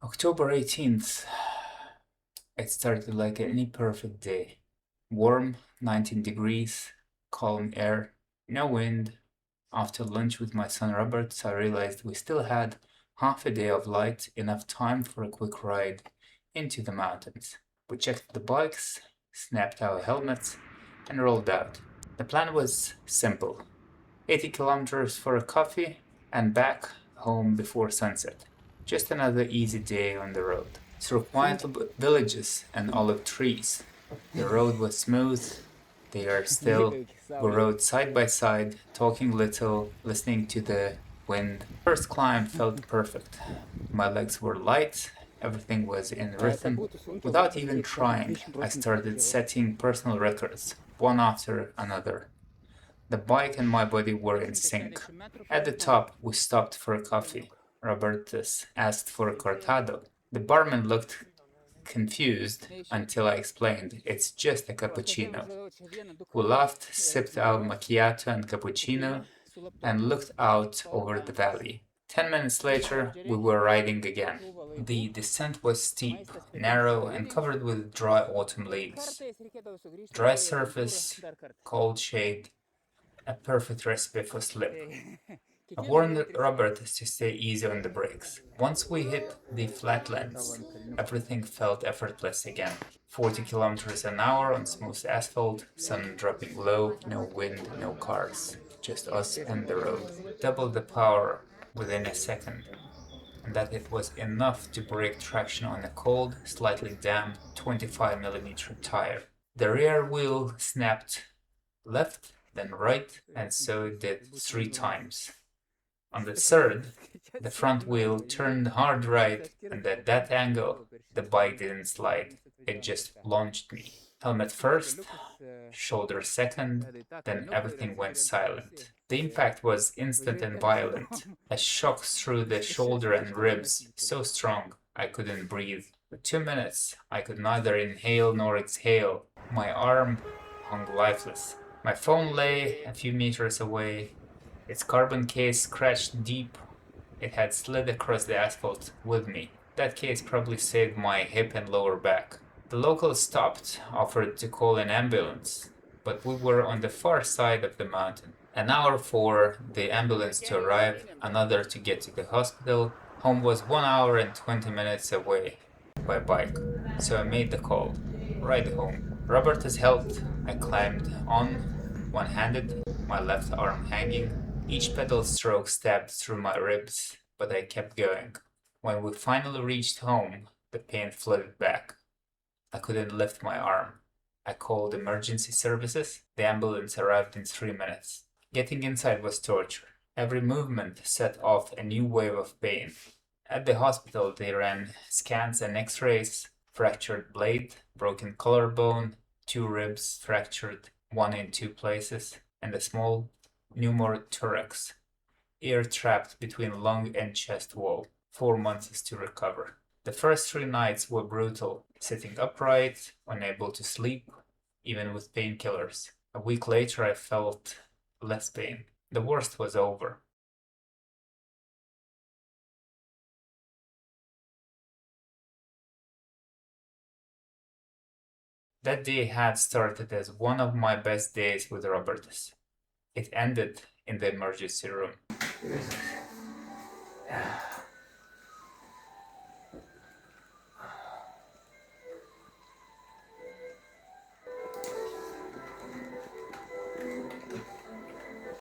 October 18th. It started like any perfect day. Warm, 19 degrees, calm air, no wind. After lunch with my son Robert, I realized we still had half a day of light, enough time for a quick ride into the mountains. We checked the bikes, snapped our helmets, and rolled out. The plan was simple: 80 kilometers for a coffee and back home before sunset. Just another easy day on the road. Through quiet villages and olive trees. The road was smooth, the air still. We rode side by side, talking little, listening to the wind. First climb felt perfect. My legs were light, everything was in rhythm. Without even trying, I started setting personal records, one after another. The bike and my body were in sync. At the top, we stopped for a coffee. Robertus asked for a cortado. The barman looked confused until I explained it's just a cappuccino. We laughed, sipped our macchiato and cappuccino, and looked out over the valley. 10 minutes later, we were riding again. The descent was steep, narrow, and covered with dry autumn leaves. Dry surface, cold shade, a perfect recipe for slip. I warned Robert to stay easy on the brakes. Once we hit the flatlands, everything felt effortless again. 40 kilometers an hour on smooth asphalt, sun dropping low, no wind, no cars. Just us and the road. Double the power within a second. And that it was enough to break traction on a cold, slightly damp 25mm tire. The rear wheel snapped left, then right, and so it did 3 times. On the third, the front wheel turned hard right, and at that angle, the bike didn't slide, it just launched me. Helmet first, shoulder second, then everything went silent. The impact was instant and violent, a shock through the shoulder and ribs, so strong I couldn't breathe. For 2 minutes, I could neither inhale nor exhale. My arm hung lifeless. My phone lay a few meters away, its carbon case scratched deep. It had slid across the asphalt with me. That case probably saved my hip and lower back. The locals stopped, offered to call an ambulance, but we were on the far side of the mountain. An hour for the ambulance to arrive, another to get to the hospital. Home was 1 hour and 20 minutes away by bike, so I made the call. Ride home. Robert has helped. I climbed on, one-handed, my left arm hanging. Each pedal stroke stabbed through my ribs, but I kept going. When we finally reached home, the pain flooded back. I couldn't lift my arm. I called emergency services. The ambulance arrived in 3 minutes. Getting inside was torture. Every movement set off a new wave of pain. At the hospital, they ran scans and x-rays, fractured blade, broken collarbone, 2 ribs fractured, 1 in 2 places, and a small pneumothorax, ear trapped between lung and chest wall. 4 months to recover. The first 3 nights were brutal, sitting upright, unable to sleep, even with painkillers. A week later, I felt less pain. The worst was over. That day had started as one of my best days with Robertus. It ended in the emergency room.